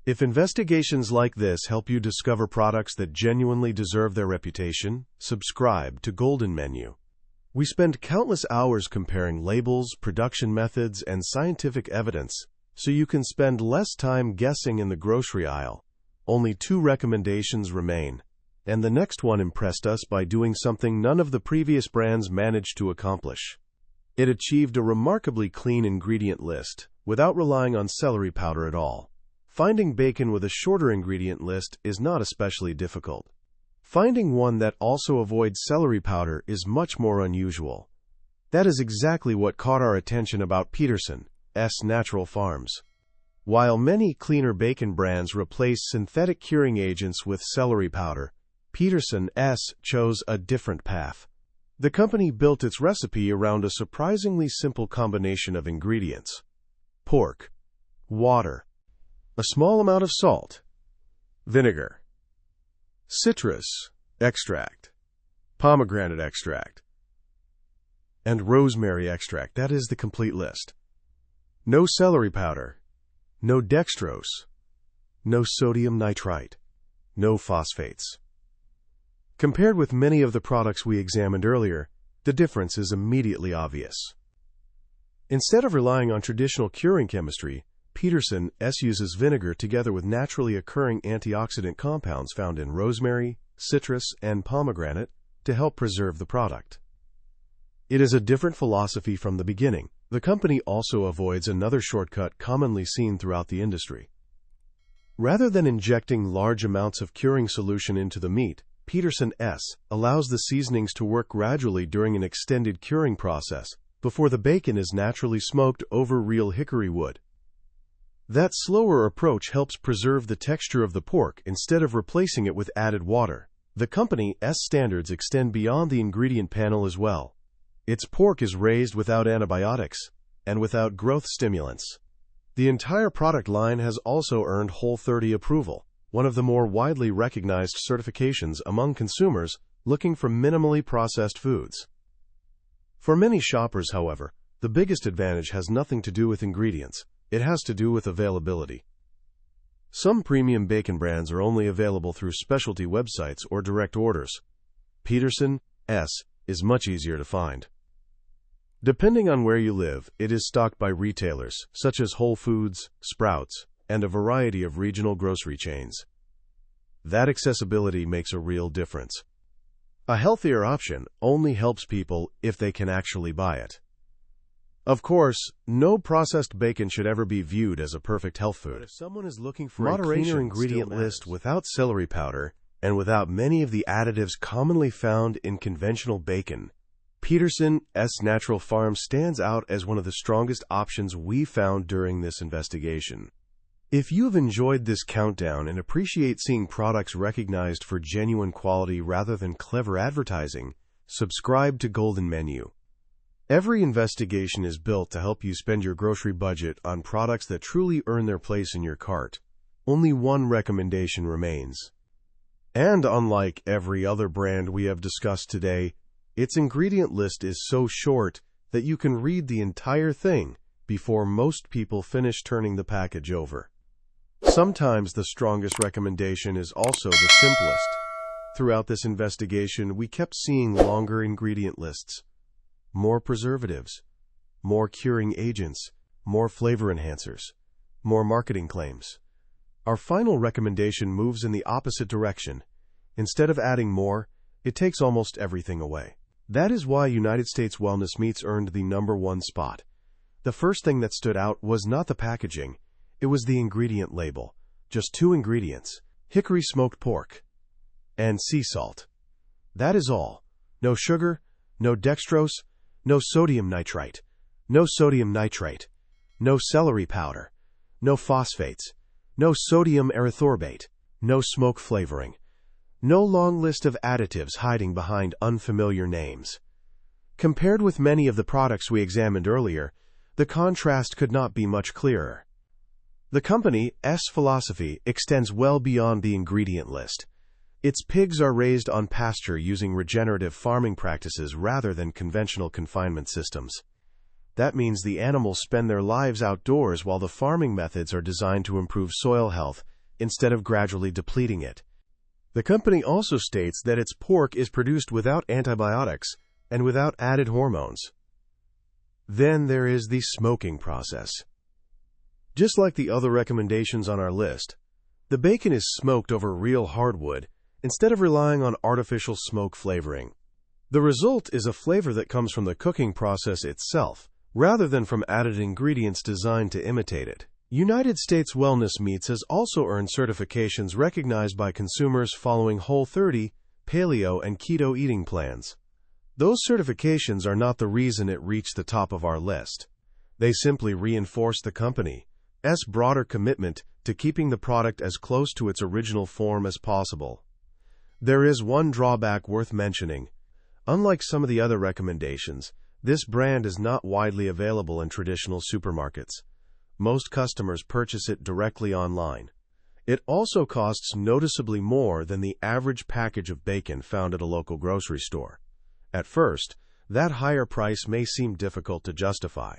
If investigations like this help you discover products that genuinely deserve their reputation, subscribe to Golden Menu. We spend countless hours comparing labels, production methods, and scientific evidence, so you can spend less time guessing in the grocery aisle. Only 2 recommendations remain, and the next one impressed us by doing something none of the previous brands managed to accomplish. It achieved a remarkably clean ingredient list, without relying on celery powder at all. Finding bacon with a shorter ingredient list is not especially difficult. Finding one that also avoids celery powder is much more unusual. That is exactly what caught our attention about Peterson's Natural Farms. While many cleaner bacon brands replace synthetic curing agents with celery powder, Peterson's chose a different path. The company built its recipe around a surprisingly simple combination of ingredients: pork, water, a small amount of salt, vinegar, citrus extract, pomegranate extract, and rosemary extract. That is the complete list. No celery powder, no dextrose, no sodium nitrite, no phosphates. Compared with many of the products we examined earlier, the difference is immediately obvious. Instead of relying on traditional curing chemistry, Peterson's uses vinegar together with naturally occurring antioxidant compounds found in rosemary, citrus, and pomegranate to help preserve the product. It is a different philosophy from the beginning. The company also avoids another shortcut commonly seen throughout the industry. Rather than injecting large amounts of curing solution into the meat, Peterson's allows the seasonings to work gradually during an extended curing process before the bacon is naturally smoked over real hickory wood. That slower approach helps preserve the texture of the pork instead of replacing it with added water. The company's standards extend beyond the ingredient panel as well. Its pork is raised without antibiotics and without growth stimulants. The entire product line has also earned Whole30 approval, one of the more widely recognized certifications among consumers looking for minimally processed foods. For many shoppers, however, the biggest advantage has nothing to do with ingredients. It has to do with availability. Some premium bacon brands are only available through specialty websites or direct orders. Peterson's is much easier to find. Depending on where you live, it is stocked by retailers such as Whole Foods, Sprouts, and a variety of regional grocery chains. That accessibility makes a real difference. A healthier option only helps people if they can actually buy it. Of course, no processed bacon should ever be viewed as a perfect health food. But if someone is looking for a cleaner ingredient list without celery powder and without many of the additives commonly found in conventional bacon, Peterson's Natural Farm stands out as one of the strongest options we found during this investigation. If you have enjoyed this countdown and appreciate seeing products recognized for genuine quality rather than clever advertising, subscribe to Golden Menu. Every investigation is built to help you spend your grocery budget on products that truly earn their place in your cart. Only one recommendation remains. And unlike every other brand we have discussed today, its ingredient list is so short that you can read the entire thing before most people finish turning the package over. Sometimes the strongest recommendation is also the simplest. Throughout this investigation, we kept seeing longer ingredient lists. More preservatives, more curing agents, more flavor enhancers, more marketing claims. Our final recommendation moves in the opposite direction. Instead of adding more, it takes almost everything away. That is why United States Wellness Meats earned the #1 spot. The first thing that stood out was not the packaging, it was the ingredient label. Just 2 ingredients: hickory smoked pork and sea salt. That is all. No sugar, no dextrose, no sodium nitrite, no celery powder, no phosphates, no sodium erythorbate, no smoke flavoring, no long list of additives hiding behind unfamiliar names. Compared with many of the products we examined earlier, the contrast could not be much clearer. The company's philosophy extends well beyond the ingredient list. Its pigs are raised on pasture using regenerative farming practices rather than conventional confinement systems. That means the animals spend their lives outdoors while the farming methods are designed to improve soil health instead of gradually depleting it. The company also states that its pork is produced without antibiotics and without added hormones. Then there is the smoking process. Just like the other recommendations on our list, the bacon is smoked over real hardwood instead of relying on artificial smoke flavoring. The result is a flavor that comes from the cooking process itself, rather than from added ingredients designed to imitate it. United States Wellness Meats has also earned certifications recognized by consumers following Whole30, paleo, and keto eating plans. Those certifications are not the reason it reached the top of our list. They simply reinforce the company's broader commitment to keeping the product as close to its original form as possible. There is one drawback worth mentioning. Unlike some of the other recommendations, this brand is not widely available in traditional supermarkets. Most customers purchase it directly online. It also costs noticeably more than the average package of bacon found at a local grocery store. At first, that higher price may seem difficult to justify,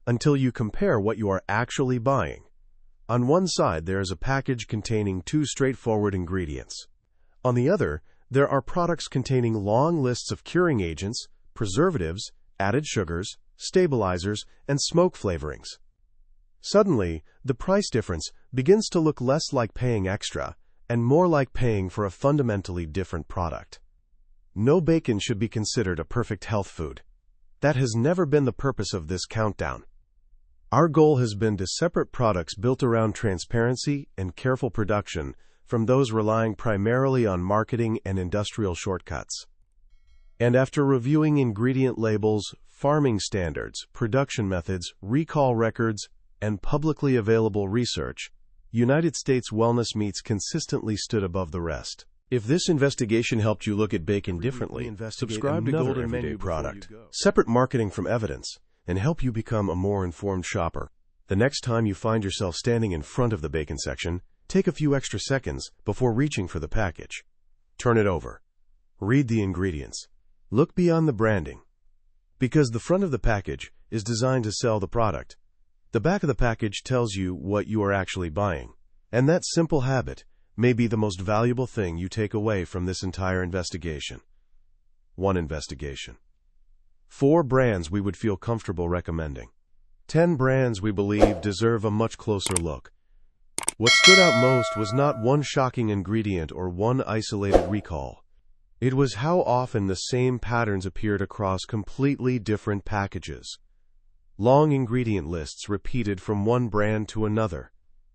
until you compare what you are actually buying. On one side, there is a package containing 2 straightforward ingredients. On the other, there are products containing long lists of curing agents, preservatives, added sugars, stabilizers, and smoke flavorings. Suddenly, the price difference begins to look less like paying extra and more like paying for a fundamentally different product. No bacon should be considered a perfect health food. That has never been the purpose of this countdown. Our goal has been to separate products built around transparency and careful production from those relying primarily on marketing and industrial shortcuts. And after reviewing ingredient labels, farming standards, production methods, recall records, and publicly available research, United States wellness meats consistently stood above the rest. If this investigation helped you look at bacon differently, subscribe to Golden Menu product, separate marketing from evidence, and help you become a more informed shopper. The next time you find yourself standing in front of the bacon section, take a few extra seconds before reaching for the package. Turn it over. Read the ingredients. Look beyond the branding. Because the front of the package is designed to sell the product, the back of the package tells you what you are actually buying. And that simple habit may be the most valuable thing you take away from this entire investigation. 1 investigation. 4 brands we would feel comfortable recommending. 10 brands we believe deserve a much closer look. What stood out most was not one shocking ingredient or one isolated recall. It was how often the same patterns appeared across completely different packages. Long ingredient lists repeated from one brand to another.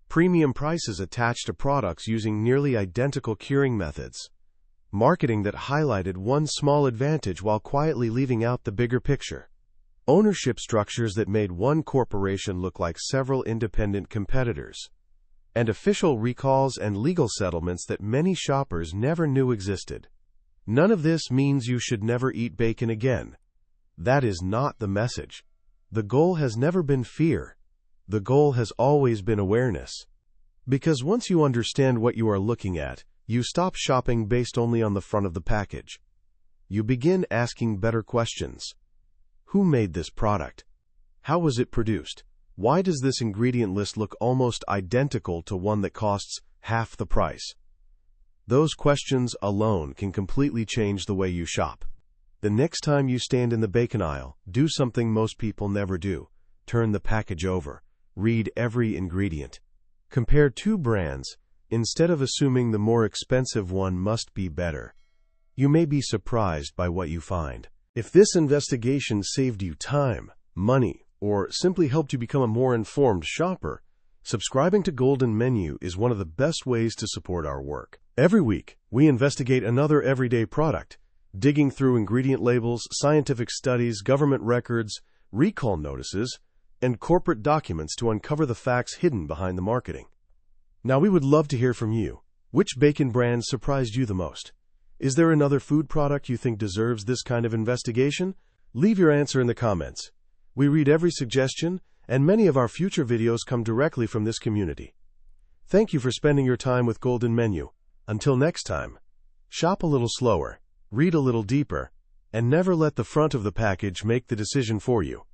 Premium prices attached to products using nearly identical curing methods. Marketing that highlighted one small advantage while quietly leaving out the bigger picture. Ownership structures that made one corporation look like several independent competitors. And official recalls and legal settlements that many shoppers never knew existed. None of this means you should never eat bacon again. That is not the message. The goal has never been fear. The goal has always been awareness. Because once you understand what you are looking at, you stop shopping based only on the front of the package. You begin asking better questions. Who made this product? How was it produced? Why does this ingredient list look almost identical to one that costs half the price? Those questions alone can completely change the way you shop. The next time you stand in the bacon aisle, do something most people never do. Turn the package over. Read every ingredient. Compare 2 brands, instead of assuming the more expensive one must be better. You may be surprised by what you find. If this investigation saved you time, money, or simply helped you become a more informed shopper, subscribing to Golden Menu is one of the best ways to support our work. Every week, we investigate another everyday product, digging through ingredient labels, scientific studies, government records, recall notices, and corporate documents to uncover the facts hidden behind the marketing. Now, we would love to hear from you. Which bacon brand surprised you the most? Is there another food product you think deserves this kind of investigation? Leave your answer in the comments. We read every suggestion, and many of our future videos come directly from this community. Thank you for spending your time with Golden Menu. Until next time, shop a little slower, read a little deeper, and never let the front of the package make the decision for you.